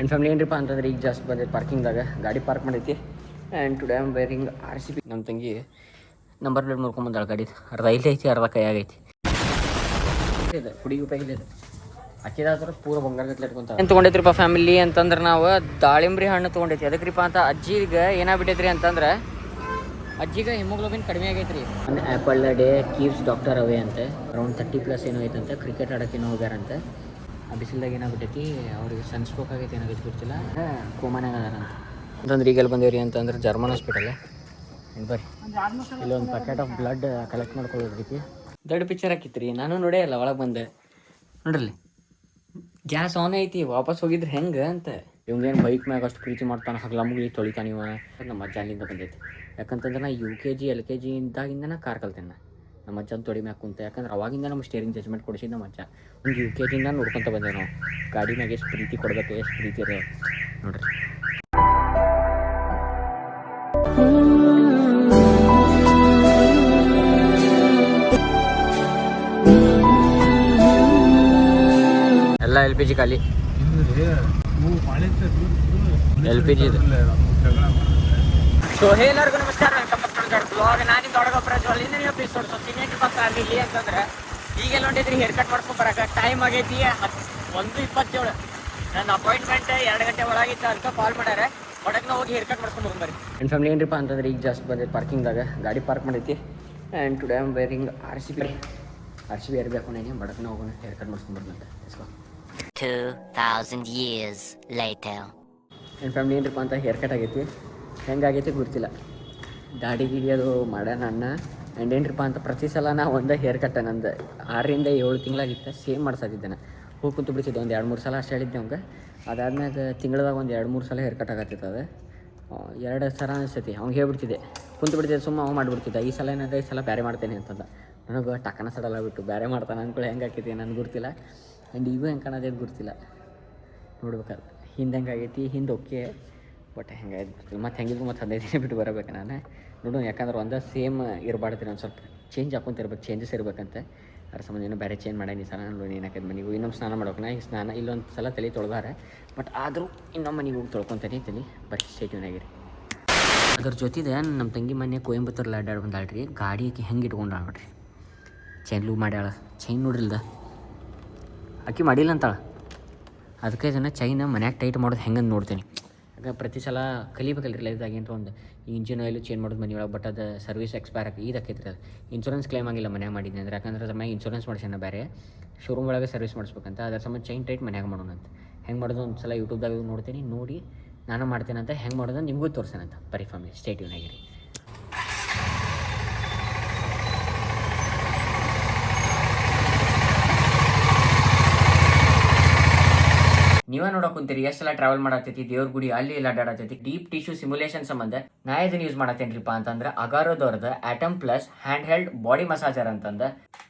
And family ಏನಪ್ಪ ಅಂತಂದ್ರೆ ಈಗ ಜಸ್ಟ್ ಬಂದೈತೆ ಪಾರ್ಕಿಂಗ್ದಾಗ ಗಾಡಿ ಪಾರ್ಕ್ ಮಾಡೈತಿ. And today am wearing RCB. ನಮ್ಮ ತಂಗಿ ನಂಬರ್ ಪ್ಲೇಟ್ ನೋಡ್ಕೊಂಬಂದಾಳೆ ಗಾಡಿ. ಅರ್ಧ ಇಲ್ಲಿ ಐತಿ, ಅರ್ಧ ಕೈಯಾಗೈತಿ. ಇದೆ ಹುಡುಗಿ ಉಪಯೋಗ ಇದೆ. ಅಕ್ಕಿದಾದ್ರೆ ಪೂರ ಬಂಗಾರಗತ್ಲೆ ಇಟ್ಕೊಂತ ಏನು ತೊಗೊಂಡೈತ್ರಿಪ್ಪ ಫ್ಯಾಮಿಲಿ ಅಂತಂದ್ರೆ ನಾವು ದಾಳಿಂಬ್ರಿ ಹಣ್ಣು ತೊಗೊಂಡೈತಿ. ಅದಕ್ರಿಪ್ಪ ಅಂತ ಅಜ್ಜಿಗೆ ಏನಾಗ್ಬಿಟ್ಟೈತ್ರಿ ಅಂತಂದ್ರೆ ಅಜ್ಜಿಗೆ ಹಿಮೋಗ್ಲೋಬಿನ್ ಕಡಿಮೆ ಆಗೈತ್ರಿ. ಒಂದು apple day keeps doctor away ಅಂತೆ. ಅರೌಂಡ್ 30+ ಏನೋ ಐತಂತೆ. ಕ್ರಿಕೆಟ್ ಆಡೋಕ್ಕೇನೋ ಹೋಗ್ಯಾರಂತೆ. ಆ ಬಿಸಿಲ್ದಾಗ ಏನಾಗ್ಬಿಟ್ಟೈತಿ ಅವ್ರಿಗೆ ಸನ್ಸ್ಟ್ರೋಕ್ ಆಗೈತೆ, ಏನಾಗೈತಿ ಗೊತ್ತಿಲ್ಲ. ಕೋಮನಾಗ ಅದಾರಂತ ಅಂತಂದ್ರೆ ಈಗೆಲ್ಲ ಬಂದೇವ್ರಿ ಅಂತಂದ್ರೆ ಜರ್ಮನ್ ಹಾಸ್ಪಿಟಲ್. ಬರ್ರಿ ಇಲ್ಲೊಂದು ಪ್ಯಾಕೆಟ್ ಆಫ್ ಬ್ಲಡ್ ಕಲೆಕ್ಟ್ ಮಾಡ್ಕೊಳ್ಳೋದೈತಿ. ದೊಡ್ಡ ಪಿಕ್ಚರ್ ಹಾಕಿತ್ರಿ, ನಾನು ನೋಡೇ ಇಲ್ಲ. ಒಳಗೆ ಬಂದೆ ನೋಡ್ರಿ, ಗ್ಯಾಸ್ ಆನ್ ಐತಿ. ವಾಪಸ್ ಹೋಗಿದ್ರೆ ಹೆಂಗೆ ಅಂತ. ಇವಂಗೇನು ಬೈಕ್ ಮ್ಯಾಗ ಅಷ್ಟು ಪ್ರೀತಿ ಮಾಡ್ತಾನೆ, ಹಗಲ ಮುಗಿ ತೊಳಿತಾನೆ ಇವ. ನಮ್ಮ ಅಜ್ಜ ಅಲ್ಲಿಂದ ಬಂದೈತಿ. ಯಾಕಂತಂದ್ರೆ ನಾ UKG LKG ಇದ್ದಾಗಿಂದ ಕಾರ್ ಕಲ್ತೇನೆ. ನಮ್ಮ ಅಜ್ಜನ ತೊಡಿ ಮ್ಯಾಗ ಕುಂತೆ. ಯಾಕಂದ್ರೆ ಅವಾಗಿಂದ ನಮ್ಮ ಸ್ಟೇರಿಂಗ್ ಜಜ್ಮೆಂಟ್ ಕೊಡಿಸಿದ್ದು ನಮ್ಮ ಅಜ್ಜ. ಒಂದು UKGಯಿಂದ ನೋಡ್ಕೊತ ಬಂದೆ ನಾವು. ಗಾಡಿ ಮ್ಯಾಗ ಎಷ್ಟು ಪ್ರೀತಿ ಕೊಡ್ಬೇಕು, ಎಷ್ಟು ಪ್ರೀತಿ ಇರೋ ನೋಡ್ರಿ. ಎಲ್ಲ LPG ಖಾಲಿ. LPG ಇದೆ. ಸೊ ಎಲ್ಲರಿಗೂ ನಮಸ್ಕಾರ, ವೆಲ್ಕಮ್ ಬ್ಯಾಕ್ ಟು ಬ್ಲಾಗ್. ನಾನಿಂದ ದೊಡ್ಡಗೊಬ್ಬರ ಜೊಲ್ಲಿಂದ ಎಪಿಸೋಡ್. ಸೊ ಸೀನಿಯರ್ ಫ್ಯಾಮಿಲಿ ಅಂತಂದ್ರೆ ಈಗೆಲ್ಲ ಹೊಂಟಿದ್ರಿ ಹೇರ್ ಕಟ್ ಮಾಡ್ಸ್ಕೊಂಬರಕ್ಕೆ. ಟೈಮ್ ಆಗೈತಿ 1:27. ನನ್ನ ಅಪಾಯಿಂಟ್ಮೆಂಟ್ 2 ಗಂಟೆ ಒಳಗಿತ್ತು. ಅದಕ್ಕೆ ಕಾಲ್ ಮಾಡ್ಯಾರೆ. ಹೊಡಕ್ನ ಹೋಗಿ ಹೇರ್ ಕಟ್ ಮಾಡ್ಸ್ಕೊಂಬರ್ರಿ. ನನ್ನ ಫ್ಯಾಮಿಲಿ ಏನಪ್ಪ ಅಂತಂದ್ರೆ ಈಗ ಜಸ್ಟ್ ಬಂದೈತೆ ಪಾರ್ಕಿಂಗ್ದಾಗ ಗಾಡಿ ಪಾರ್ಕ್ ಮಾಡೈತಿ. And today am wearing RCB ಇರಬೇಕು. ನಾನು ಬಡಕ್ನ ಹೋಗೋಣ ಹೇರ್ ಕಟ್ ಮಾಡ್ಸ್ಕೊಂಬರ್ನಂತ. 2000 years later. ನನ್ನ ಫ್ಯಾಮಿಲಿ ಏನಪ್ಪ ಅಂತ ಹೇರ್ ಕಟ್ ಆಗೈತಿ. ಹೆಂಗಾಗೈತಿ ಗೊತ್ತಿಲ್ಲ. ದಾಡಿ ಗಿಡಿ ಅದು ಮಾಡ್ಯಾನ ಅಣ್ಣ. ಆ್ಯಂಡ್ ಏನಪ್ಪ ಅಂತ ಪ್ರತಿ ಸಲ ನಾ ಒಂದೇ ಹೇರ್ ಕಟ್ಟ. ನಂದು 6 ರಿಂದ 7 ತಿಂಗಳಾಗಿತ್ತು. ಸೇಮ್ ಮಾಡ್ಸಾತಿದ್ದೆ. ಹೋಗಿ ಕುಂತು ಬಿಡ್ತಿದ್ದೆ. ಒಂದು 2-3 ಸಲ ಅಷ್ಟು ಹೇಳಿದ್ದೆ ಅವಂಗೆ. ಅದಾದ್ಮೇಲೆ ತಿಂಗಳದಾಗ ಒಂದು 2-3 ಸಲ ಹೇರ್ ಕಟ್ ಆಗತ್ತಿತ್ತು. ಅದು 2 ಸಲ ಅನಿಸ್ತೈತಿ. ಅವ್ನಿಗೆ ಹೇಳ್ಬಿಡ್ತಿದ್ದೆ, ಕುಂತು ಬಿಡ್ತಿದ್ದೆ, ಸುಮ್ಮ ಅವ್ನು ಮಾಡಿಬಿಡ್ತಿದ್ದೆ. ಈ ಸಲ ಏನಾದ್ರೆ ಈ ಸಲ ಬೇರೆ ಮಾಡ್ತೇನೆ ಅಂತಂದ. ನನಗೆ ಟಕ್ಕನ ಸಡಲ್ಲ ಬಿಟ್ಟು ಬೇರೆ ಮಾಡ್ತಾನೆ ಅಂದ್ಕೊಳ್ಳಿ. ಹೆಂಗೆ ಹಾಕೈತಿ ನನಗೆ ಗೊತ್ತಿಲ್ಲ. ಆ್ಯಂಡ್ ಈಗೂ ಹೆಂಗೆ ಕಾಣೋದೇನು ಗೊತ್ತಿಲ್ಲ. ನೋಡ್ಬೇಕಾದ್ರೆ ಹಿಂದೆ ಹೆಂಗೆ ಆಗೈತಿ, ಹಿಂದೆ ಓಕೆ, ಬಟ್ ಹೆಂಗಾಯ್ತು ಗೊತ್ತಿಲ್ಲ. ಮತ್ತು ಹೆಂಗಿದ್ರು ಮತ್ತು 15 ದಿನ ಬಿಟ್ಟು ಬರಬೇಕು ನಾನು. ನೋಡೋಣ, ಯಾಕಂದ್ರೆ ಒಂದೇ ಸೇಮ್ ಇರಬಾರ್ದು. ಒಂದು ಸ್ವಲ್ಪ ಚೇಂಜ್ ಹಾಕೊಂತಿರ್ಬೇಕು, ಚೇಂಜಸ್ ಇರ್ಬೇಕಂತೆ. ಅದ್ರ ಸಂಬಂಧ ಏನೋ ಬೇರೆ ಚೇಂಜ್ ಮಾಡೀನಿ ಸಲ. ನೋಡಿ ಏನಾಕೈತೆ ಮನೆಗೂ ಇನ್ನೊಂದು ಸ್ನಾನ ಮಾಡೋಕೆ. ಈಗ ಸ್ನಾನ ಇಲ್ಲೊಂದು ಸಲ ತಲೆ ತೊಳ್ದಾರೆ. ಬಟ್ ಆದರೂ ಇನ್ನೊಮ್ಮೆ ಮನೆಗೆ ಹೋಗಿ ತೊಳ್ಕೊತಾನೆ ತಲೆ. ಬಟ್ ಸ್ಟೇಟ್ಯೂನಾಗಿರಿ. ಅದ್ರ ಜೊತೆದೆ ನಮ್ಮ ತಂಗಿ ಮನೆ ಕೊಯಂಬತ್ತೂರಲ್ಲಿ ಅಡ್ಡಾಡಿ ಬಂದಾಳ್ರಿ. ಗಾಡಿಗೆ ಹೆಂಗೆ ಇಟ್ಕೊಂಡಾಳ ನೋಡ್ರಿ. ಚೈನ್ ಲೂವ್ ಮಾಡ್ಯಾಳ. ಚೈನ್ ನೋಡ್ರಿಲ್ದ ಅಕ್ಕಿ ಮಾಡಿಲ್ಲ ಅಂತಾಳ. ಅದಕ್ಕೆ ಇದನ್ನು ಚೈನ್ ಮನ್ಯಾಗ ಟೈಟ್ ಮಾಡೋದು ಹೆಂಗಂದು ನೋಡ್ತೀನಿ. ಯಾಕೆ ಪ್ರತಿ ಸಲ ಕಲಿಬೇಕಲ್ರಿ ಲೈಫ್ದಾಗ. ಏನರ ಒಂದು ಇಂಜಿನ್ ಆಯಿಲು ಚೇಂಜ್ ಮಾಡೋದು ಮನೆ ಒಳಗೆ. ಬಟ್ ಅದು ಸರ್ವಿಸ್ ಎಕ್ಸ್ಪೈರ್ ಆಗಿ ಇದಕ್ಕೈತ್ರಿ. ಅದು ಇನ್ಶೂರೆನ್ಸ್ ಕ್ಲೇಮ್ ಆಗಿಲ್ಲ ಮನ್ಯಾಗ ಮಾಡಿದ್ನಿ ಅಂದ್ರೆ. ಯಾಕಂದ್ರೆ ಅದ್ರ ಮ್ಯಾಗ ಇನ್ಶೂರೆನ್ಸ್ ಮಾಡ್ಸ್ಯಾನ ಬೇರೆ. ಶೋರೂಮ್ ಒಳಗೆ ಸರ್ವಿಸ್ ಮಾಡಿಸ್ಬೇಕಂತ. ಅದ್ರ ಸಂಬಂಧ ಚೈನ್ ಟೈಟ್ ಮನ್ಯಾಗ ಮಾಡೋಣ ಅಂತ. ಹೆಂಗೆ ಮಾಡೋದು ಒಂದು ಸಲ ಯೂಟ್ಯೂಬ್ದಾಗ ನೋಡ್ತೀನಿ. ನೋಡಿ ನಾನು ಮಾಡ್ತೇನಂತ. ಹೆಂಗೆ ಮಾಡೋದು ನಿಮಗೂ ತೋರಿಸೇನಂತ. ಬರೀ ಫ್ಯಾಮಿಲಿ ಸ್ಟೇಟ್ಯೂನಾಗಿರಿ. ನೀವೇ ನೋಡೋಕೆ ಕುಂತೀರಿ ಎಷ್ಟೆಲ್ಲ ಟ್ರಾವೆಲ್ ಮಾಡತ್ತೈತಿ. ದೇವ್ರ ಗುಡಿ ಅಲ್ಲಿ ಎಲ್ಲ ಅಡ್ಡಾಡತೈತಿ. ಡೀಪ್ ಟಿಶ್ಯೂ ಸಿಮ್ಯುಲೇಷನ್ ಸಂಬಂಧ ನಾ ಇದನ್ನು ಯೂಸ್ ಮಾಡತ್ತೇನ್ರಿಪ್ಪ ಅಂತಂದ್ರೆ ಅಗಾರೋದವ್ರದ್ದು atom plus hand held body massager ಅಂತಂದ.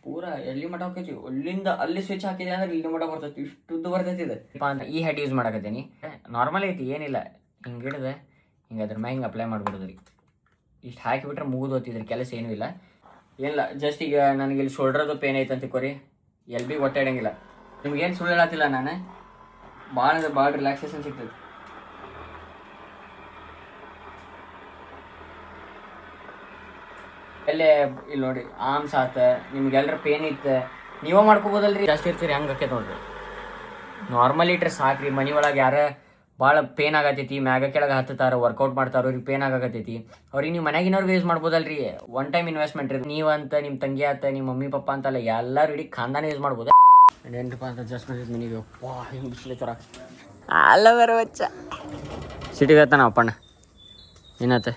ಪೂರ ಎಲ್ಲಿ ಮಠ ಹೋಗ್ತೈತಿ. ಅಲ್ಲಿಂದ ಅಲ್ಲಿ ಸ್ವಿಚ್ ಹಾಕಿದೆ ಅಂದ್ರೆ ಇಲ್ಲಿ ಮಠ ಬರ್ತೈತಿ. ಇಷ್ಟುದ್ದು ಬರ್ತೈತಿ ಇದು ಅಂತ. ಈ ಹೆಡ್ ಯೂಸ್ ಮಾಡಕತ್ತೀನಿ. ನಾರ್ಮಲ್ ಐತಿ, ಏನಿಲ್ಲ. ಹಿಂಗೆ ಹಿಡಿದೆ ಹಿಂಗೆ ಅದ್ರ ಮ್ಯಾಗ ಹಿಂಗೆ ಅಪ್ಲೈ ಮಾಡ್ಬಿಡೋದ್ರಿ. ಇಷ್ಟು ಹಾಕಿಬಿಟ್ರೆ ಮುಗಿದು ಹೋಗ್ತಿದ್ರಿ. ಕೆಲಸ ಏನೂ ಇಲ್ಲ, ಏನಿಲ್ಲ. ಜಸ್ಟ್ ಈಗ ನನಗೆ ಇಲ್ಲಿ ಶೋಲ್ಡ್ರದು ಪೇನ್ ಐತೆ ಅಂತ ಕೊರಿ. ಎಲ್ಲಿ ಭೀ ಹೊಟ್ಟೆ ಇಡಂಗಿಲ್ಲ. ನಿಮ್ಗೇನು ಸುಳ್ಳು ಹೇಳತ್ತಿಲ್ಲ ನಾನು. ಭಾಳ ಅಂದ್ರೆ ಭಾಳ ರಿಲ್ಯಾಕ್ಸೇಷನ್ ಸಿಗ್ತದೆ. ಎಲ್ಲೇ ಇಲ್ಲಿ ನೋಡಿ ಆರ್ಮ್ಸ್ ಆತ. ನಿಮ್ಗೆ ಎಲ್ಲರ ಪೇನ್ ಇತ್ತು ನೀವೇ ಮಾಡ್ಕೋಬೋದಲ್ರಿ. ಜಾಸ್ತಿ ಇರ್ತೀರಿ ಹಂಗೆ ಆಕೈತೆ ನೋಡ್ರಿ. ನಾರ್ಮಲ್ ಇಟ್ರೆ ಸಾಕ್ರಿ. ಮನೆ ಒಳಗೆ ಯಾರ ಭಾಳ ಪೇನ್ ಆಗತೈತಿ, ಮ್ಯಾಗ ಕೆಳಗೆ ಹತ್ತಾರ, ವರ್ಕೌಟ್ ಮಾಡ್ತಾರೋ, ಅವ್ರಿಗೆ ಪೇನ್ ಆಗತೈತಿ, ಅವ್ರಿಗೆ ನೀವು ಮನೆಗಿನವ್ರಿಗೆ ಯೂಸ್ ಮಾಡ್ಬೋದಲ್ರಿ. ಒನ್ ಟೈಮ್ ಇನ್ವೆಸ್ಟ್ಮೆಂಟ್ ರೀ. ನೀವಂತ ನಿಮ್ಮ ತಂಗಿ ಆತ, ನಿಮ್ಮ ಮಮ್ಮಿ ಪಪ್ಪ ಅಂತಲ್ಲ, ಎಲ್ಲರೂ ಇಡೀ ಖಾನ್ದಾನ ಯೂಸ್ ಮಾಡ್ಬೋದು. ಏನಪ್ಪ ಅಂತ ಜಸ್ಟ್ ಬಂದಿದ್ದು ಮನೆಗೆ. ವಾ ಹಿಂಗೆ ಬಿಸಿಲೈತರ ಅಲ್ಲ ಬರೋ ವಚ್ಚ ಸಿಟಿಗೆ ಆಯ್ತಾನ ಅಪ್ಪಣ್ಣ. ಏನಾಯ್ತ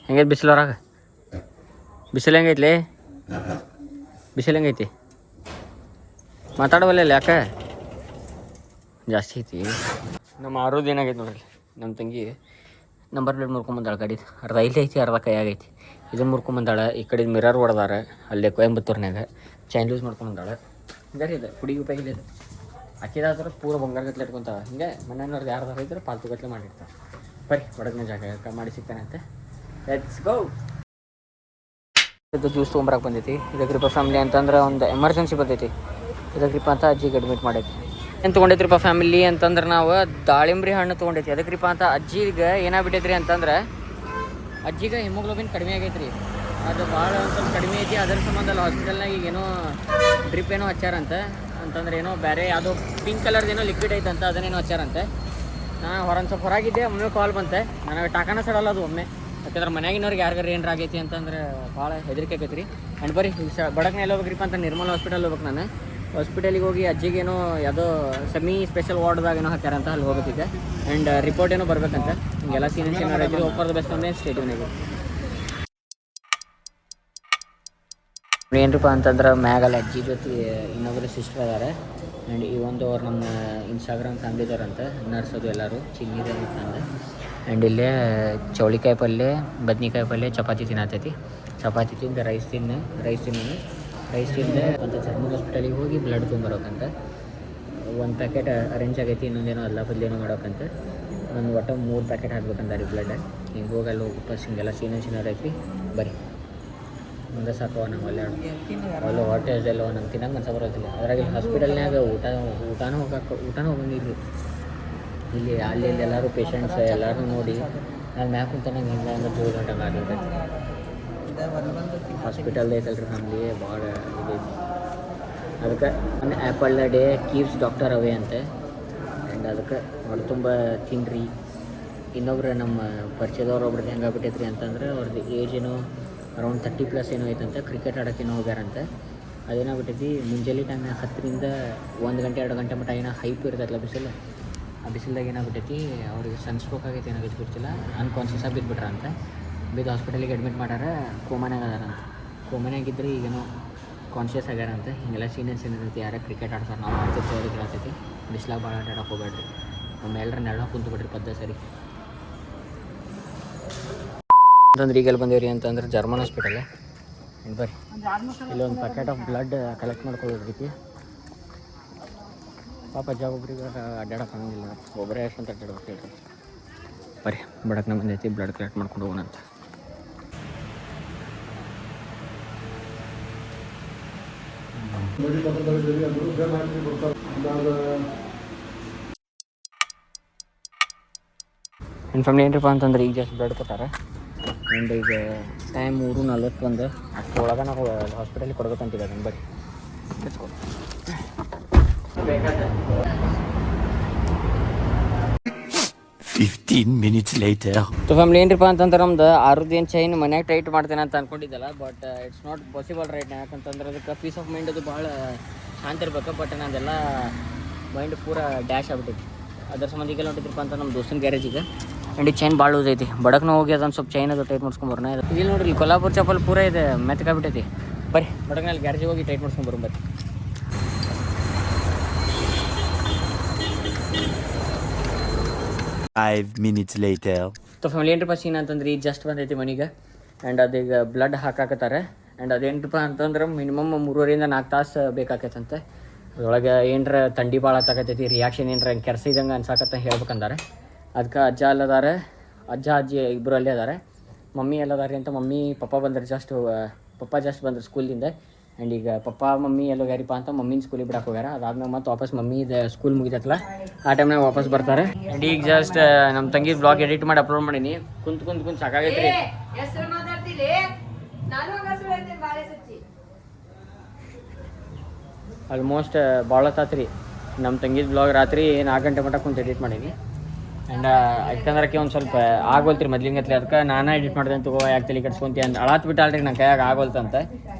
ಹೆಂಗೈತೆ ಬಿಸಿಲು ಹೊರಗೆ? ಬಿಸಿಲು ಹೆಂಗೈತ್ಲಿ? ಬಿಸಿಲು ಹೆಂಗೈತಿ? ಮಾತಾಡವಲ್ಲ ಯಾಕೆ ಜಾಸ್ತಿ ಐತಿ. ನಮ್ಮ ಆರೋದು ಏನಾಗೈತೆ ನೋಡ್ರಿ. ನಮ್ಮ ತಂಗಿ ನಂಬರ್ ಪ್ಲೇಟ್ ಮುರ್ಕೊಂಬಂದಾಳ ಗಾಡಿ. ಅರ್ಧ ಇಲ್ಲಿ ಐತಿ, ಅರ್ಧ ಕೈಯಾಗೈತಿ. ಇದನ್ನು ಮುರ್ಕೊಂಬಂದಾಳ. ಈ ಕಡೆ ಮಿರರ್ ಹೊಡೆದಾರ ಅಲ್ಲೇ ಕೊಯಂಬತ್ತೂರ್ನಾಗ. Chain loose ಮಾಡ್ಕೊಂಬಂದಾಳ. ಹಿಂಗಾರಿ ಇದೆ ಹುಡುಗಿ ಉಪಯೋಗ ಇದೆ. ಅಕ್ಕಿದಾದ್ರೆ ಪೂರ ಬಂಗಾರಗತ್ಲೆ ಇಟ್ಕೊಂತ. ಹಿಂಗೆ ಮನೆಯವ್ರದ್ದು ಯಾರ್ದಾರು ಇದ್ರೆ ಪಾಲ್ತು ಗಟ್ಲೆ ಮಾಡಿರ್ತಾರೆ. ಬರ್ರಿ ಹೊಡಗಿನ ಜಾಗ ಮಾಡಿ ಸಿಗ್ತಾನೆ ಅಂತ. Let's go. ಇದು ಜ್ಯೂಸ್ ತೊಗೊಂಬರಕ್ಕೆ ಬಂದೈತಿ. ಇದಕ್ಕೆ ಫ್ಯಾಮಿಲಿ ಅಂತಂದ್ರೆ ಒಂದು ಎಮರ್ಜೆನ್ಸಿ ಬಂದೈತಿ. ಇದಕ್ಕೆ ಅಂತ ಅಜ್ಜಿಗೆ ಅಡ್ಮಿಟ್ ಮಾಡೈತಿ. ಏನು ತೊಗೊಂಡೈತ್ರಿಪ್ಪ ಫ್ಯಾಮಿಲಿ ಅಂತಂದ್ರೆ ನಾವು ದಾಳಿಂಬ್ರಿ ಹಣ್ಣು ತೊಗೊಂಡೈತಿ ಅದಕ್ರಿಪ್ಪ ಅಂತ ಅಜ್ಜಿಗೆ ಏನಾಗ್ಬಿಟ್ಟೈತ್ರಿ ಅಂತಂದ್ರೆ ಅಜ್ಜಿಗೆ ಹಿಮೋಗ್ಲೋಬಿನ್ ಕಡಿಮೆ ಆಗೈತ್ರಿ. ಅದು ಭಾಳ ಒಂದು ಸ್ವಲ್ಪ ಕಡಿಮೆ ಐತಿ. ಅದರ ಸಂಬಂಧ ಅಲ್ಲಿ ಹಾಸ್ಪಿಟಲ್ನಾಗ ಈಗ ಏನೋ ಡ್ರಿಪ್ ಏನೋ ಹಚ್ಚಾರಂತೆ ಅಂತಂದ್ರೆ ಏನೋ ಬೇರೆ ಯಾವುದೋ ಪಿಂಕ್ ಕಲರ್ದೇನೋ ಲಿಕ್ವಿಡ್ ಐತಂತ ಅದನ್ನೇನೋ ಹಚ್ಚಾರಂತೆ. ನಾನು ಸ್ವಲ್ಪ ಹೊರಗಿದ್ದೆ, ಒಮ್ಮೆ ಕಾಲ್ ಬಂತೆ. ನನಗೆ ಟಾಕಾನ ಸಡಲ್ಲ ಅದು ಒಮ್ಮೆ, ಯಾಕಂದ್ರೆ ಮನ್ಯಾಗಿನವ್ರಿಗೆ ಯಾರಿಗಾರು ಏನಾರ ಆಗೈತಿ ಅಂತಂದ್ರೆ ಭಾಳ ಹೆದರಿಕೆ ಆಗೈತೆ ರೀ. ಆ್ಯಂಡ್ ಬರ್ರಿ ಬಡಕ್ನ ಎಲ್ಲ ಹೋಗ್ಬೇಕ್ರಿಪ್ಪ ಅಂತ ನಿರ್ಮಲ್ ಹಾಸ್ಪಿಟಲ್ ಹೋಗ್ಬೇಕು. ನಾನು ಹಾಸ್ಪಿಟಲಿಗೆ ಹೋಗಿ ಅಜ್ಜಿಗೇನೋ ಯಾವುದೋ ಸೆಮಿ ಸ್ಪೆಷಲ್ ವಾರ್ಡ್ದಾಗ ಏನೋ ಹಾಕ್ಯಾರಂತ ಅಲ್ಲಿ ಹೋಗ್ಬೇಕೀಗ. ಆ್ಯಂಡ್ ರಿಪೋರ್ಟ್ ಏನೋ ಬರ್ಬೇಕಂತ. ಹಿಂಗೆಲ್ಲ ಸೀನಿಯರ್ಸ್ ಏನಾರು ಇದ್ರಿ ಆಫರ್ ದ ಬೆಸ್ಟ್ ಒಂದೇ ಸ್ಟೇಟಿವ್ನಾಗ ಏನರಪ್ಪ ಅಂತಂದ್ರೆ ಮ್ಯಾಗಲ್ಲ ಅಜ್ಜಿ ಜೊತೆ ಇನ್ನೊಬ್ಬರು ಸಿಸ್ಟರ್ ಅದಾರೆ. ಆ್ಯಂಡ್ ಈ ಒಂದು ಅವ್ರು ನಮ್ಮ ಇನ್ಸ್ಟಾಗ್ರಾಮ್ ಫ್ಯಾಮಿಲಿದವ್ರಂತೆ ನರ್ಸ್ ಅದು ಎಲ್ಲರೂ ಚಿನ್ನಿದೆ ಅಂತಂದು. ಆ್ಯಂಡ್ ಇಲ್ಲೇ ಚೌಳಿಕಾಯಿ ಪಲ್ಯ, ಬದ್ನಿಕಾಯಿ ಪಲ್ಯ, ಚಪಾತಿ ತಿನ್ನತೈತಿ. ಚಪಾತಿ ತಿಂದು ರೈಸ್ ತಿಂದು ಅಂತ ಚರ್ಮಲ್ ಹಾಸ್ಪಿಟಲಿಗೆ ಹೋಗಿ ಬ್ಲಡ್ ತೊಗೊಂಬರೋಕಂತ. ಒಂದು ಪ್ಯಾಕೆಟ್ ಅರೇಂಜ್ ಆಗೈತಿ, ಇನ್ನೊಂದೇನೋ ಅಲ್ಲ ಬದಲೇನೋ ಮಾಡೋಕಂತ. ಒಂದು ಒಟ್ಟು 3 ಪ್ಯಾಕೆಟ್ ಹಾಕ್ಬೇಕಂತ ರೀ ಬ್ಲಡ್. ಹಿಂಗೆ ಹೋಗಿ ಅಲ್ಲಿ ವಾಪಸ್ ಹಿಂಗೆಲ್ಲ ಸೀನಿಯರ್ ಐತಿ. ಬರೀ ಮುಂದೆ ಸಾಕವ ನಾವು ಅಲ್ಲೂ ಹೊಟ್ಟೆದೆಲ್ಲ ನಂಗೆ ತಿನ್ನಂಗೆ ಮನ್ಸ ಬರೋದಿಲ್ಲ. ಅದ್ರಾಗ ಇಲ್ಲಿ ಹಾಸ್ಪಿಟಲ್ನಾಗ ಊಟನೂ ಹೋಗಂಗಿಲ್ಲ ಇಲ್ಲಿ. ಅಲ್ಲಿ ಎಲ್ಲರೂ ಪೇಷಂಟ್ಸ್ ಎಲ್ಲರೂ ನೋಡಿ ನಾನು ಮ್ಯಾಕ್ ಕುಂತ ನಂಗೆ ಹಿಂಗೆ ಅಂದ್ರೆ 2 ಗಂಟೆ ಆಗಿರ್ತೈತಿ. ಹಾಸ್ಪಿಟಲ್ದು ಐತಲ್ರಿ ಫ್ಯಾಮ್ಲಿ ಭಾಳ ಇದೈತಿ. ಅದಕ್ಕೆ ಒಂದು apple day keeps doctor away ಅಂತೆ. ಆ್ಯಂಡ್ ಅದಕ್ಕೆ ಹೊಡೆ ತುಂಬ ತಿನ್ನಿರಿ. ಇನ್ನೊಬ್ರು ನಮ್ಮ ಪರಿಚಯದವ್ರು ಒಬ್ರದ್ದು ಹೆಂಗೆ ಆಗ್ಬಿಟ್ಟೈತ್ರಿ ಅಂತಂದ್ರೆ ಅವ್ರದ್ದು ಏಜ್ ಏನೋ ಅರೌಂಡ್ 30+ ಏನೋ ಐತಂತೆ. ಕ್ರಿಕೆಟ್ ಆಡೋಕ್ಕೇನೋ ಹೋಗ್ಯಾರಂತೆ. ಅದೇನಾಗ್ಬಿಟ್ಟೈತಿ ಮುಂಜಾನೆ ಟೈಮ್ನಾಗ 10ರಿಂದ 1 ಗಂಟೆ 2 ಗಂಟೆ ಮಟ್ಟ ಏನೋ ಹೈಪ್ ಇರ್ತೈತಲ್ಲ ಬಿಸಿಲು. ಆ ಬಿಸಿಲ್ದಾಗ ಏನಾಗ್ಬಿಟ್ಟೈತಿ ಅವ್ರಿಗೆ ಸನ್ಸ್ಟ್ರೋಕ್ ಆಗೈತೆ ಏನಾಗೈತಿ ಗೊತ್ತಿಲ್ಲ. ಅನ್ಕಾನ್ಷಿಯಸ್ ಆಗಿ ಬಿದ್ದುಬಿಟ್ರಂತ. ಬಿದ್ದು ಹಾಸ್ಪಿಟಲಿಗೆ ಅಡ್ಮಿಟ್ ಮಾಡ್ಯಾರ. ಕೋಮನ್ಯಾಗ ಅದಾರಂತ. ಕೋಮನ್ಯಾಗಿದ್ದರೆ ಈಗೇನೋ ಕಾನ್ಷಿಯಸ್ ಆಗ್ಯಾರಂತ. ಹಿಂಗೆಲ್ಲ ಸೀನಿಯರ್ಸ್ ಏನಿರ್ತೈತಿ ಯಾರೇ ಕ್ರಿಕೆಟ್ ಆಡ್ತಾರೆ ನಾವು ಆಡ್ತಿರ್ತೀವಿ ಅವ್ರಿಗೆ ಹೇಳ್ತೈತಿ ಬಿಸ್ಲಾಗ ಭಾಳ ಆಟಾಡಕ್ಕೆ ಹೋಗ್ಬೇಡ್ರಿ. ನಮ್ಮ ಎಲ್ಲರೂ ನೆರಳ ಕುಂತು ಬಿಡ್ರಿ ಪದ್ದ ಸರಿ ಅಂತಂದ್ರೆ ಈಗೆಲ್ಲ ಬಂದೇವ್ರಿ ಅಂತಂದ್ರೆ ಜರ್ಮನ್ ಹಾಸ್ಪಿಟಲ್. ಬರ್ರಿ ಇಲ್ಲೊಂದು ಪ್ಯಾಕೆಟ್ ಆಫ್ ಬ್ಲಡ್ ಕಲೆಕ್ಟ್ ಮಾಡ್ಕೊಳ್ಳೋದೈತಿ. ಪಾಪ ಜಾಬ್ ಒಬ್ರಿಗೆ ಅಡ್ಡಾಡಕ್ಕೆ ಆಗಂಗಿಲ್ಲ, ಒಬ್ಬರೇ ಎಷ್ಟು ಅಂತ ಅಡ್ಡಾಡ್ಬೇಕು ಹೇಳ್ರಿ. ಬರ್ರಿ ಬಡಕ್ನ ಬಂದೈತಿ, ಬ್ಲಡ್ ಕಲೆಕ್ಟ್ ಮಾಡ್ಕೊಂಡು ಹೋಗೋಣ ಅಂತ. ನನ್ನ ಫ್ಯಾಮಿಲಿ ಏನರಪ್ಪ ಅಂತಂದ್ರೆ ಈಗ ಜಸ್ಟ್ ಬ್ಲಡ್ ಕೊಟ್ಟಾರೆ. ಆ್ಯಂಡ್ ಈಗ ಟೈಮ್ 3:41 ಅಷ್ಟರೊಳಗೆ ನಾವು ಹಾಸ್ಪಿಟಲಿಗೆ ಕೊಡ್ಬೇಕಂತಿದೆ. ಅದನ್ನು ಬರ್ರಿ ಬೇಕಾದ 15 minutes later. ಸೊ ಫ್ಯಾಮಿಲಿ ಏನರಪ್ಪ ಅಂತಂದ್ರೆ ನಮ್ದು 6 ಚೈನ್ ಮನ್ಯಾಗ ಟೈಟ್ ಮಾಡ್ತೇನೆ ಅಂತ ಅಂದ್ಕೊಂಡಿದ್ದಲ್ಲ. But it's not possible right ನಾ. ಯಾಕಂತಂದ್ರೆ ಅದಕ್ಕೆ ಪೀಸ್ ಆಫ್ ಮೈಂಡ್ ಅದು ಭಾಳ ಶಾಂತಿ ಇರ್ಬೇಕು. ಬಟ್ ನಂದೆಲ್ಲ ಮೈಂಡ್ ಪೂರ ಡ್ಯಾಶ್ ಆಗ್ಬಿಟ್ಟೈತಿ. ಅದ್ರ ಸಂಬಂಧ ಈಗೆಲ್ಲ ಹೊಂಟಿದ್ರಪ್ಪ ಅಂತ ನಮ್ಮ ದೋಸ್ತನ ಗ್ಯಾರೇಜಿಗೆ. ಆ್ಯಂಡ್ ಈ ಚೈನ್ ಭಾಳ ಯೂಸ್ ಐತಿ. ಬಡಕ್ನ ಹೋಗಿ ಅದೊಂದು ಸ್ವಲ್ಪ ಚೈನ್ ಅದು ಟೈಟ್ ಮಾಡ್ಸ್ಕೊಂಬರೋಣ. ಇಲ್ಲಿ ನೋಡ್ರಿ ಕೊಲ್ಲಾಪುರ ಚಪ್ಪಲ್ ಪೂರ ಇದೆ, ಮೆತ್ತಗಾಗ್ಬಿಟ್ಟೈತಿ. ಬರ್ರಿ ಬಡಕ್ನಲ್ಲಿ ಗ್ಯಾರೇಜಿಗೆ ಹೋಗಿ ಟೈಟ್ ಮಾಡ್ಸ್ಕೊಂಬರೋಣ ಬರ್ರಿ. 5 minutes later. ಸೊ ಫ್ಯಾಮಿಲಿ ಏನರಪ್ಪ ಸೀನ್ ಅಂತಂದ್ರೆ ಈಗ ಜಸ್ಟ್ ಬಂದೈತಿ ಮನೆಗೆ. ಆ್ಯಂಡ್ ಅದೀಗ ಬ್ಲಡ್ ಹಾಕಾಕತ್ತಾರೆ. ಆ್ಯಂಡ್ ಅದೇನಪ್ಪ ಅಂತಂದ್ರೆ ಮಿನಿಮಮ್ 3.5 ರಿಂದ 4 ತಾಸು ಬೇಕಾಕೈತಂತೆ. ಅದರೊಳಗೆ ಏನರ ಥಂಡಿ ಭಾಳ ಆತಾಕತ್ತೈತಿ, ರಿಯಾಕ್ಷನ್ ಏನರ ಕೆರ್ಸಿದಂಗೆ ಅನ್ಸಾಕತ್ತ ಹೇಳ್ಬೇಕಂದಾರೆ. ಅದಕ್ಕೆ ಅಜ್ಜ ಅಲ್ಲದಾರೆ, ಅಜ್ಜಿ ಇಬ್ಬರು ಅಲ್ಲೇ ಅದಾರೆ. ಮಮ್ಮಿ ಎಲ್ಲದಾರೆ ಅಂತ ಮಮ್ಮಿ ಪಪ್ಪ ಬಂದ್ರೆ ಪಪ್ಪ ಜಸ್ಟ್ ಬಂದ್ರೆ ಸ್ಕೂಲಿಂದ. ಆ್ಯಂಡ್ ಈಗ ಪಪ್ಪ ಮಮ್ಮಿ ಎಲ್ಲೋಗ್ಯಾರಿಪ್ಪ ಅಂತ ಮಮ್ಮಿನ ಸ್ಕೂಲಿಗೆ ಬಿಡಕ್ಕೆ ಹೋಗ್ಯಾರ. ಅದಾದ್ಮೇಲೆ ಮತ್ತೆ ವಾಪಸ್ ಮಮ್ಮಿದು ಸ್ಕೂಲ್ ಮುಗಿದತ್ತಲ್ಲ ಆ ಟೈಮ್ನಾಗ ವಾಪಸ್ ಬರ್ತಾರೆ. ಆ್ಯಂಡ್ ಈಗ ಜಸ್ಟ್ ನಮ್ಮ ತಂಗಿ ಬ್ಲಾಗ್ ಎಡಿಟ್ ಮಾಡಿ ಅಪ್ಲೋಡ್ ಮಾಡೀನಿ. ಕುಂತು ಸಾಕಾಗೈತೆ ರೀ. ಆಲ್ಮೋಸ್ಟ್ ಭಾಳ ಹೊತ್ತಾತ್ರಿ ನಮ್ಮ ತಂಗಿದ ಬ್ಲಾಗ್. ರಾತ್ರಿ 4 ಗಂಟೆ ಮಟ್ಟ ಕುಂತು ಎಡಿಟ್ ಮಾಡೀನಿ. ಆ್ಯಂಡ್ ಯಾಕಂದ್ರೆ ಒಂದು ಸ್ವಲ್ಪ ಆಗೋಲ್ತ್ರಿ ಮೊದ್ಲಿಂಗತ್ಲಿ. ಅದಕ್ಕೆ ನಾನು ಎಡಿಟ್ ಮಾಡಿದೆ ಅಂತ ಯಾಕೆ ತಲೆ ಕಟ್ಸ್ಕೊಂತಿ ಅಂತ ಅಳಾತ್ ಬಿಟ್ಟಾಳ್ರಿ ನನ್ನ ಕೈಯಾಗ ಆಗೋಲ್ತಂತ.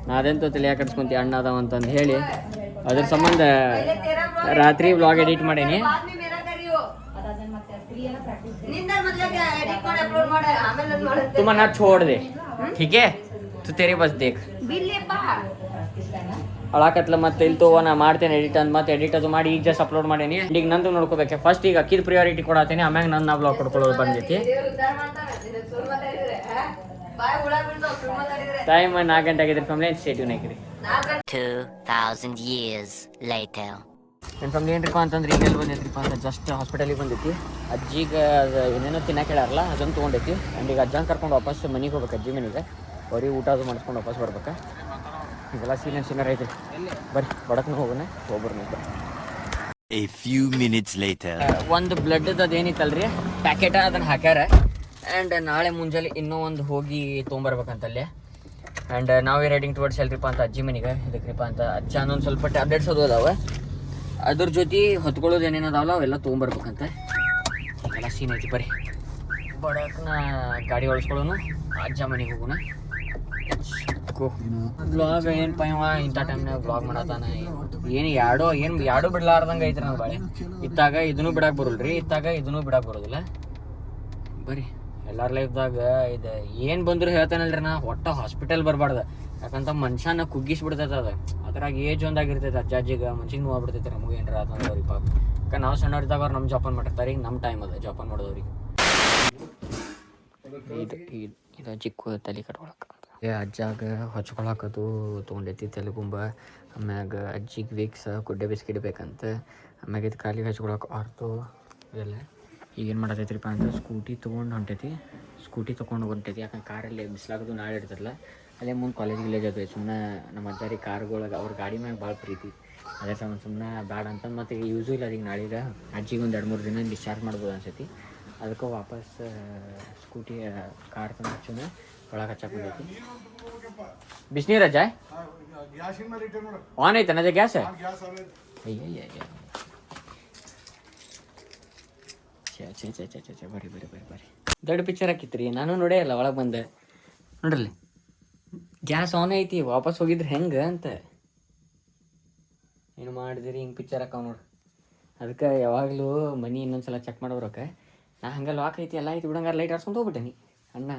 ನಾದೆಂತೂ ತಲೆ ಯಾಕೆ ಕಟ್ಸ್ಕೊಂತಿ ಅಣ್ಣ ಅದಾವ ಅಂತಂದು ಹೇಳಿ ಅದ್ರ ಸಂಬಂಧ ರಾತ್ರಿ ಬ್ಲಾಗ್ ಎಡಿಟ್ ಮಾಡೀನಿ. तुम ना छोड़ दे ठीक है तू तेरे बस देख ಅಳಾಕತ್ಲ ಮತ್ತೆ ಇಲ್ಲಿ ತಗೋ ನಾ ಮಾಡ್ತೇನೆ ಎಡಿಟ್ ಅಂತ ಮತ್ತೆ ಎಡಿಟ್ ಅದು ಮಾಡಿ ಈಗ ಜಸ್ಟ್ ಅಪ್ಲೋಡ್ ಮಾಡೀನಿ. ಈಗ ನಂದು ನೋಡ್ಕೋಬೇಕು ಫಸ್ಟ್. ಈಗ ಅಕ್ಕಿದ ಪ್ರಿಯಾರಿಟಿ ಕೊಡತ್ತೀನಿ, ಆಮ್ಯಾಗ ನನ್ನ ಬ್ಲಾಗ್ ಕೊಡ್ಕೊಳ್ಳೋದು ಬಂದೈತಿ. ಟೈಮ್ 4 ಗಂಟೆ ಆಗಿದ್ರೆ ಫ್ಯಾಮಿಲಿ ಸ್ಟೇಟ್ಯೂನ್ ಆಗಿರಿ. 2000 years later. ನನ್ನ ಫ್ಯಾಮಿಲಿ ಏನರಿಪ್ಪ ಅಂತಂದ್ರೆ ಈಗ ಎಲ್ಲಿ ಬಂದೈತ್ರಿಪ್ಪ ಅಂತ ಜಸ್ಟ್ ಹಾಸ್ಪಿಟಲಿಗೆ ಬಂದೈತಿ. ಅಜ್ಜಿಗೆ ಅದು ಏನೇನೋ ತಿನ್ನಕ್ಕೆ ಹೇಳಾರಲ್ಲ ಅದನ್ನು ತೊಗೊಂಡೈತಿ. ಆ್ಯಂಡ್ ಈಗ ಅಜ್ಜನ ಕರ್ಕೊಂಡು ವಾಪಸ್ ಮನೆಗೆ ಹೋಗ್ಬೇಕು. ಅಜ್ಜಿ ಮನೆಗೆ ಅವ್ರಿಗೆ ಊಟ ಅದು ಮಾಡಿಸ್ಕೊಂಡು ವಾಪಸ್ ಬರ್ಬೇಕು. ಈಗೆಲ್ಲ ಸೀನಿಯರ್ ಐತಿ. ಬರ್ರಿ ಬಡಕ್ನ ಹೋಗೋಣ ಬರ್ರಿ. A few minutes later. ಒಂದು ಬ್ಲಡ್ದು ಅದೇನಿತ್ತಲ್ರಿ ಪ್ಯಾಕೆಟ ಅದನ್ನು ಹಾಕ್ಯಾರ. ಆ್ಯಂಡ್ ನಾಳೆ ಮುಂಜಾನೆ ಇನ್ನೂ ಒಂದು ಹೋಗಿ ತೊಗೊಂಬರ್ಬೇಕಂತಲ್ಲಿ. ಆ್ಯಂಡ್ ನಾವೇ ರೈಡಿಂಗ್ ಟುವರ್ಡ್ಸ್ ಎಲ್ರಿಪ್ಪ ಅಂತ ಅಜ್ಜಿ ಮನೆಗೆ. ಇದಕ್ರಿಪ್ಪ ಅಂತ ಅಜ್ಜ ಅನ್ನೊಂದು ಸ್ವಲ್ಪ ಟ್ಯಾಬ್ಲೆಟ್ಸ್ ಅದು ಅದಾವೆ, ಅದ್ರ ಜೊತೆ ಹೊತ್ಕೊಳ್ಳೋದು ಏನೇನು ಅದಾವಲ್ಲ ಅವೆಲ್ಲ ತೊಗೊಂಬರ್ಬೇಕಂತ. ಎಲ್ಲ ಸೀನ್ ಐತಿ ಬರ್ರಿ. ಬಡಕ್ನ ಗಾಡಿ ಓಡಿಸ್ಕೊಳ್ಳೋನು, ಅಜ್ಜ ಮನೆಗೆ ಹೋಗೋಣ. ಬ್ಲಾಗ್ ಏನು ಪಯವ ಇಂಥ ಟೈಮ್ನಾಗ ಬ್ಲಾಗ್ ಮಾಡತ್ತಾನ. ಏನು ಎರಡು ಬಿಡ್ಲಾರ್ದಂಗೆ ಐತ್ರಿ ನಾವು ಬಾಳೆ. ಇತ್ತಾಗ ಇದನ್ನು ಬಿಡಕ್ಕೆ ಬರೋಲ್ರಿ, ಇತ್ತಾಗ ಇದನ್ನು ಬಿಡಕ್ಕೆ ಬರೋದಿಲ್ಲ. ಬರ್ರಿ ಎಲ್ಲಾರ ಲೈಫ್ದಾಗ ಇದು ಏನು ಬಂದ್ರು ಹೇಳ್ತಾನಲ್ರಿ ನಾ, ಒಟ್ಟ ಹಾಸ್ಪಿಟಲ್ ಬರಬಾರ್ದು. ಯಾಕಂತ ಮನುಷ್ಯನ ಕುಗ್ಗಿಸ್ಬಿಡ್ತೈತೆ ಅದು. ಅದ್ರಾಗ ಏಜ್ ಒಂದಾಗಿರ್ತೈತೆ ಅಜ್ಜಿಗೆ ಮನ್ಸಿಗೆ ನೋವು ಆಗ್ಬಿಡ್ತೈತೆ. ನಮಗೆ ಏನಾರ ಆತಂದವ್ರಿಗೆ ಪಾಪ. ಯಾಕೆ ನಾವು ಸಣ್ಣವ್ರಿದ್ದಾಗ ಅವ್ರು ನಮ್ಮ ಜೋಪಾನ ಮಾಡಿರ್ತಾರೆ. ಈಗ ನಮ್ಮ ಟೈಮ್ ಅದ ಜೋಪಾನ ಮಾಡೋದವ್ರಿಗೆ. ಇದು ಚಿಕ್ಕ ತಲೆ ಕಟ್ಕೊಳಕ್ಕೆ ಅಜ್ಜಾಗ ಹೊಚ್ಕೊಳಕದು ತೊಗೊಂಡೈತಿ ತೆಲುಗುಂಬ. ಆಮ್ಯಾಗ ಅಜ್ಜಿಗೆ ವೀಕ್ಸ್ ಗುಡ್ಡೆ ಬಿಸ್ಕಿಟ್ ಬೇಕಂತ. ಆಮ್ಯಾಗ ಇದು ಕಾಲಿಗೆ ಹಚ್ಕೊಳಕ್ಕೆ ಆರ್ತೋ ಇದೆಲ್ಲ. ಈಗೇನು ಮಾಡತೈತ್ರಿಪ್ಪ ಅಂತ ಸ್ಕೂಟಿ ತೊಗೊಂಡು ಹೊಂಟೈತಿ. ಯಾಕಂದ್ರೆ ಕಾರಲ್ಲಿ ಬಿಸ್ಲಾಗೋದು ನಾಳೆ ಇರ್ತದಲ್ಲ, ಅಲ್ಲೇ ಮುಂದೆ ಕಾಲೇಜ್ ಗಿಲೇಜ್ ಅದು. ಸುಮ್ಮನೆ ನಮ್ಮ ಅಜ್ಜಾರಿಗೆ ಕಾರ್ಗೊಳಗೆ ಅವ್ರ ಗಾಡಿ ಮ್ಯಾಗ ಭಾಳ ಪ್ರೀತಿ. ಅದೇ ಸುಮ್ಮನೆ ಬೇಡ ಅಂತಂದು ಮತ್ತು ಯೂಸು ಇಲ್ಲ ಅದೀಗ. ನಾಳೆಗೆ ಅಜ್ಜಿಗೆ ಒಂದು 2-3 ದಿನ ಡಿಸ್ಚಾರ್ಜ್ ಮಾಡ್ಬೋದು ಅನ್ಸೈತಿ. ಅದಕ್ಕೆ ವಾಪಸ್ ಸ್ಕೂಟಿ ಕಾರ್ ತಂದು ಹಚ್ಚೋಣ. ಒಳಗೆ ಹಚ್ಚಕ್ಕೆ ಬಂದೈತಿ. ಬಿಸಿನೀರು ಅಜ್ಜ ಆನ್ ಐತೆ ಅಜ್ಜ ಗ್ಯಾಸ್? ಅಯ್ಯ ಛೇ ಬರ್ರಿ ದೊಡ್ಡ ಪಿಕ್ಚರ್ ಹಾಕಿತ್ರಿ. ನಾನು ನೋಡೇ ಅಲ್ಲ ಒಳಗೆ ಬಂದೆ ನೋಡ್ರಲ್ಲಿ. ಗ್ಯಾಸ್ ಆನ್ ಐತಿ, ವಾಪಸ್ ಹೋಗಿದ್ರೆ ಹೆಂಗೆ ಅಂತ ಏನು ಮಾಡಿದಿರಿ. ಹಿಂಗೆ ಪಿಕ್ಚರ್ ಹಾಕವ್ ನೋಡ್ರಿ. ಅದಕ್ಕೆ ಯಾವಾಗಲೂ ಮನಿ ಇನ್ನೊಂದ್ಸಲ ಚೆಕ್ ಮಾಡೋರಕ್ಕೆ ನಾ ಹಂಗೆ ಲಾಕ್ ಐತಿ ಎಲ್ಲ ಐತಿ ಬಿಡಂಗಾರ ಲೈಟ್ ಆಡ್ಸ್ಕೊಂಡು ಹೋಗ್ಬಿಟ್ಟೇನಿ ಅಣ್ಣ.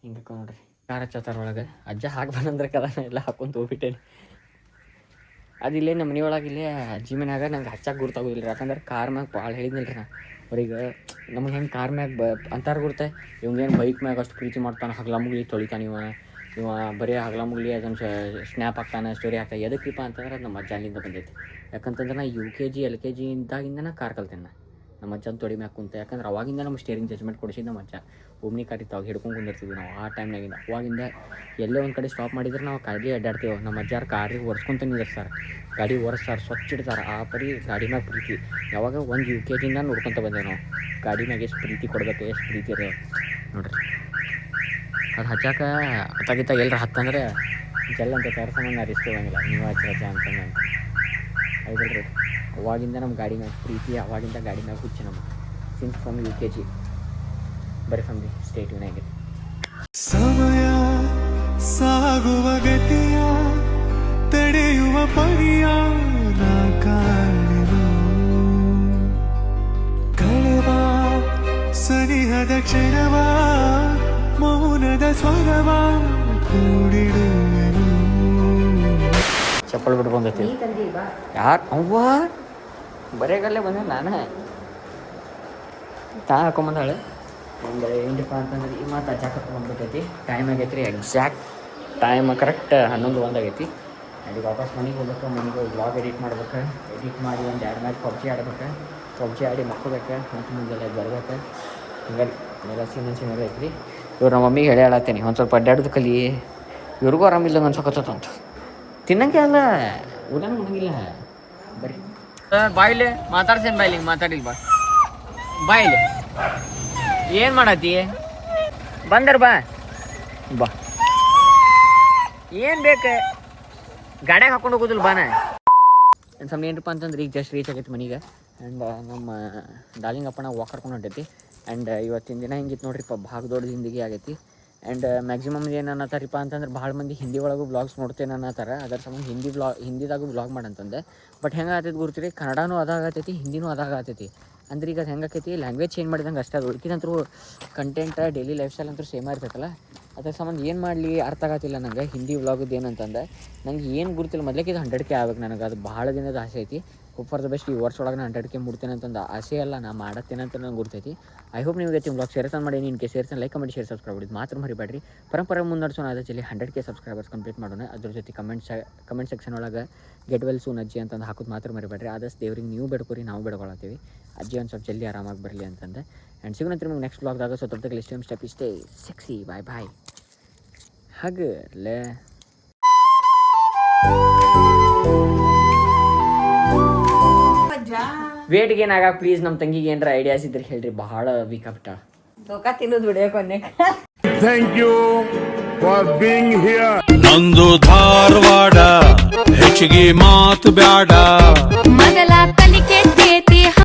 ಹಿಂಗೆ ನೋಡ್ರಿ ಕಾರ ಹಚ್ಚತ್ತಾರ ಒಳಗೆ. ಅಜ್ಜ ಹಾಕಿ ಬಂದ್ರೆ ಕದಾನ ಎಲ್ಲ ಹಾಕೊಂಡು ಹೋಗ್ಬಿಟ್ಟೇನಿ. ಅದಿಲ್ಲೇ ನಮ್ಮ ಮನೆ ಒಳಗೆ ಇಲ್ಲೇ ಅಜ್ಜಿ ಮನ್ಯಾಗ ನಂಗೆ ಹಚ್ಚಕ್ಕೆ ಗುರ್ತಾಗೋದಿಲ್ಲ. ಯಾಕಂದ್ರೆ ಕಾರ್ ಮ್ಯಾಗ ಭಾಳ ಹೇಳಿದ್ನಿಲ್ಲ ರೀ ನಾ ಅವ್ರಿಗೆ. ನಮಗೆ ಹೆಂಗೆ ಕಾರ್ ಮ್ಯಾಗ ಅಂತಾರ ಗುರ್ತೆ, ಇವಂಗೇನು ಬೈಕ್ ಮ್ಯಾಗ ಅಷ್ಟು ಪ್ರೀತಿ ಮಾಡ್ತಾನೆ. ಹಗ್ಲ ಮುಗ್ಲಿ ತೊಳಿತಾನೆ ಇವ ಬರೀ ಹಗ್ಲ ಮುಗ್ಲಿ ಅದನ್ನು ಸ್ನ್ಯಾಪ್ ಹಾಕ್ತಾನೆ, ಸ್ಟೋರಿ ಹಾಕ್ತಾನೆ. ಎದಕ್ಕಿಪ್ಪ ಅಂತಂದ್ರೆ ಅದು ನಮ್ಮ ಅಜ್ಜ ಅಲ್ಲಿಂದ ಬಂದೈತಿ. ಯಾಕಂತಂದ್ರೆ ನಾ UKG LKG ಇಂದಾಗಿಂದ ಕಾರ್ ಕಲ್ತೇನೆ. ನಮ್ಮ ಅಜ್ಜನ ತೊಡಿ ಮ್ಯಾಗ ಕುಂತ. ಯಾಕಂದ್ರೆ ಅವಾಗಿಂದ ನಮ್ಮ ಸ್ಟೇರಿಂಗ್ ಜಜ್ಮೆಂಟ್ ಕೊಡಿಸಿದ್ದು ನಮ್ಮ ಅಜ್ಜ. ಒಮ್ನಿ ಕಾರಿ ತಾವು ಹಿಡ್ಕೊಂಡು ಕುಂದಿರ್ತಿದ್ವಿ ನಾವು ಆ ಟೈಮ್ನಾಗಿಂದ. ಅವಾಗಿಂದ ಎಲ್ಲೇ ಒಂದು ಕಡೆ ಸ್ಟಾಪ್ ಮಾಡಿದ್ರೆ ನಾವು ಗಾಡಿ ಅಡ್ಡಾಡ್ತೇವೆ. ನಮ್ಮ ಅಜ್ಜಾರು ಕಾರಿಗೆ ಒರೆಸ್ಕೊಂತ ನಿಂದಿರ್ತಾರೆ, ಗಾಡಿ ಒರೆಸ್ತಾರೆ, ಸ್ವಚ್ಛ ಇಡ್ತಾರೆ. ಆ ಪರಿ ಗಾಡಿ ಮ್ಯಾಗ ಪ್ರೀತಿ. ಯಾವಾಗ ಒಂದು UKG ನೋಡ್ಕೊತ ಬಂದೇವೆ ನಾವು. ಗಾಡಿ ಮ್ಯಾಗ ಎಷ್ಟು ಪ್ರೀತಿ ಕೊಡ್ಬೇಕು, ಎಷ್ಟು ಪ್ರೀತಿ ಇರೋ ನೋಡ್ರಿ. ಅದು ಹಚ್ಚಾಕ ಅತ್ತಾಗಿತ್ತ ಎಲ್ಲರ ಹತ್ತಂದ್ರೆ ಜಲ್ ಅಂತ ತೋರ್ಸಂಗೆ ನಾ ರಿಸ್ತಿವಂಗಿಲ್ಲ. ನೀವು ಹಚ್ಚ ಅಂತಂದ್ರೆ ಹೌದಲ್ರಿ. ಅವಾಗಿಂದ ನಮ್ಮ ಗಾಡಿ ಮ್ಯಾಗ ಪ್ರೀತಿ, ಅವಾಗಿಂದ ಗಾಡಿ ಮ್ಯಾಗ ಹುಚ್ಚು ನಮಗೆ ಸಿನ್ಸ್ ಫ್ರಮ್ UKG. ಬರೀ ಫ್ರಮ್ ದಿ ಸ್ಟೇಟ್ ಯುನೈಟೆಡ್. ಸಮಯ ಸಾಗುವ ಗತಿಯ ತಡೆಯುವ ಪರಿಯ ಕಾಣೆನು. ಕಳೆವ ಸನಿಹದ ಕ್ಷಣವ ಮೌನದ ಸ್ವರವ ಕೂಡಿಡುವೆನು. ಚಪ್ಪಲ್ ಬಿಟ್ಟು ಬಂದೈತಿ ಯಾರು ಅವ್ವ ಬರೇಗಲ್ಲೇ ಬಂದ ನಾನು ಹಾಕೊಂಬಂದಾಳೆ. ಒಂದು ಏನಪ್ಪ ಅಂತಂದ್ರೆ ಈ ಮಾತು ಅಜ್ಜ ಕರ್ಕೊಂಡ್ಬಂದ್ಬಿಟ್ಟೈತಿ. ಟೈಮ್ ಆಗೈತಿ ರೀ, ಎಕ್ಸಾಕ್ಟ್ ಟೈಮ್ ಕರೆಕ್ಟ್ 11 ಆಗೈತಿ. ಅಲ್ಲಿ ವಾಪಸ್ ಮನೆಗೆ ಹೋಗ್ಬೇಕು. ಮನೆಗೆ ಹೋಗಿ ಬ್ಲಾಗ್ ಎಡಿಟ್ ಮಾಡ್ಬೇಕು. ಎಡಿಟ್ ಮಾಡಿ ಒಂದು 2 ಮ್ಯಾಚ್ ಪಬ್ಜಿ ಆಡಿ ಮಕ್ಕೋಬೇಕು. ಮತ್ತು ಮುಂಜಾನೆ ಬರ್ಬೇಕು. ಹಿಂಗಾಗಿ ಎಲ್ಲ ಸೀನ್ ಐತ್ರಿ. ಇವ್ರು ನಮ್ಮ ಮಮ್ಮಿಗೆ ಹೇಳತ್ತೀನಿ ಒಂದು ಸ್ವಲ್ಪ ಅಡ್ಡಾಡೋದು ಕಲಿ, ಇವ್ರಿಗೂ ಆರಾಮಿಲ್ಲ ಅನ್ಸೋಕತ್ತಂತ. ತಿನ್ನಂಗೆ ಅಲ್ಲ, ಊಟನೂ ಮಾಡಂಗಿಲ್ಲ. ಬರ್ರಿ ಬಾಯಿಲೆ ಮಾತಾಡ್ಸೇನು, ಬಾಯಿಲಿ ಮಾತಾಡಿಲ್ಲ. ಬಾಯಿಲೆ ಏನು ಮಾಡತ್ತಿ? ಬಂದರ್ ಬಾ ಏನು ಬೇಕು ಗಾಡ್ಯಾಗ ಹಾಕೊಂಡು ಹೋಗೋದಿಲ್ಲ ಬಾನ. ನನ್ನ ಸಮಯ ಏನಪ್ಪ ಅಂತಂದ್ರೆ ಈಗ ಜಸ್ಟ್ ರೀಚ್ ಆಗೈತಿ ಮನೆಗೆ. ಆ್ಯಂಡ್ ನಮ್ಮ ಡಾರ್ಲಿಂಗ್ ಅಪ್ಪನ ವಾಕ್ ಕರ್ಕೊಂಡು ಹೊಂಟೈತಿ. ಆ್ಯಂಡ್ ಇವತ್ತಿನ ದಿನ ಹಿಂಗಿತ್ತು ನೋಡ್ರಿಪ್ಪ, ಭಾಳ ದೊಡ್ಡ ಜಿಂದಗಿ ಆಗೈತಿ. ಆ್ಯಂಡ್ ಮ್ಯಾಕ್ಸಿಮಮ್ ಏನು ಅನ್ನತ್ತಾರಿಪ್ಪ ಅಂತಂದ್ರೆ ಭಾಳ ಮಂದಿ ಹಿಂದಿ ಒಳಗೂ ಬ್ಲಾಗ್ಸ್ ನೋಡ್ತೇನೆ ಅನ್ನತ್ತಾರ. ಅದರ ಸಂಬಂಧ ಹಿಂದಿದಾಗೂ ಬ್ಲಾಗ್ ಮಾಡಂತಂದೆ. ಬಟ್ ಹೆಂಗೆ ಆಗ್ತೈತಿ ಗುರ್ತೀರಿ, ಕನ್ನಡನೂ ಅದಾಗತೈತಿ, ಹಿಂದಿನೂ ಅದಾಗತೈತಿ. ಅಂದ್ರೆ ಈಗ ಅದು ಹೆಂಗೆ ಆಕೈತಿ, ಲ್ಯಾಂಗ್ವೇಜ್ ಚೇಂಜ್ ಮಾಡಿದಂಗೆ ಅಷ್ಟೇ. ಅದು ಉಳ್ಕಿದಂತರೂ ಕಂಟೆಂಟ್ ಡೈಲಿ ಲೈಫ್ ಸ್ಟೈಲ್ ಅಂತೂ ಸೇಮ್ ಇರ್ತೈತಲ್ಲ. ಅದ್ರ ಸಂಬಂಧ ಏನು ಮಾಡಲಿ ಅರ್ಥ ಆಗತ್ತಿಲ್ಲ ನಂಗೆ. ಹಿಂದಿ ವ್ಲಾಗದ್ದು ಏನಂತಂದೆ ನಂಗೆ ಏನು ಗುರುತಿಲ್ಲ. ಮೊದಲಿಗೆ ಇದು 100K ಆಗ್ಬೇಕು ನನಗೆ. ಅದು ಭಾಳ ದಿನದ ಆಸೆ ಐತಿ. ಹೋಪ್ ಫಾರ್ ದ ಬೆಸ್ಟ್ ಈ ವರ್ಷ ಒಳಗೆ ನಾನು 100K ಮುಡ್ತೇನೆ ಅಂತಂದು ಆಸೆ ಅಲ್ಲ, ನಾ ಮಾಡತ್ತೇನೆ ಅಂತ ನಂಗೆ ಗುರ್ತೈತಿ. ಐ ಹೋಪ್ ನೀವು ಇವತ್ತಿನ ಬ್ಲಾಗ್ ಶೇರ್ ಮಾಡಿ. ನಿನ್ಗೆ ಸೇರ್ತಾನೆ ಲೈಕ್ ಮಾಡಿ, ಶೇರ್ ಸಬ್ಸ್ಕ್ರೈಬ್ ಮಾಡಿದ್ದು ಮಾತ್ರ ಮರಿಬೇಡ್ರಿ. ಪರಂಪರೆ ಮುನ್ನಡೆಸೋಣ. ಅದೇ ಚಲ್ಲಿ 100K ಸಬ್ಸ್ಕ್ರೈಬರ್ಸ್ ಕಂಪ್ಲೀಟ್ ಮಾಡೋಣ. ಅದ್ರ ಜೊತೆ ಕಮೆಂಟ್ ಸೆಕ್ಷನ್ ಒಳಗೆ ಗೆಟ್ ವೆಲ್ ಸೂನ್ ಅಜ್ಜಿ ಅಂತಂದು ಹಾಕೋದು ಮಾತ್ರ ಮರಿಬೇಡ್ರಿ. ಆದಷ್ಟು ದೇವ್ರಿಗೆ ನೀವು ಬೇಡ್ಕೊರಿ, ನಾವು ಬೇಡ್ಕೊಳತ್ತೀವಿ. ಅಜ್ಜಿ ಒಂದು ಸ್ವಲ್ಪ ಜಲ್ದಿ ಆರಾಮಾಗಿ ಬರಲಿ ಅಂತಂದೆ. ಆ್ಯಂಡ್ ಸಿಗೋಣ ನಿಮ್ಗೆ ನೆಕ್ಸ್ಟ್ ಬ್ಲಾಗ್ದಾಗ. ಸೊ ತೊಟ್ಟಕ್ಕೆ ಸ್ಟೆಪ್ ಇಷ್ಟೇ ಸೆಕ್ಸಿ. ಬಾಯ್ ಹಗಲೇ. ವೇಟ್ ಗೇನ್ ಆಗ ಪ್ಲೀಸ್ ನಮ್ಮ ತಂಗಿಗೆ ಏನಾರ ಐಡಿಯಾಸ್ ಇದ್ರೆ ಹೇಳ್ರಿ, ಬಹಳ ವೀಕ್ ಆಗ್ಬಿಟ್ಟಾಳ. ದೋಖಾ ತಿನ್ನೋದು ಬಿಡಿಯೋ ಕೊನೆ. Thank you for being here. ನಂದು ಧಾರವಾಡ ಹೆಚ್ಚಿಗೆ ಮಾತು ಬ್ಯಾಡ. ಮಗಲ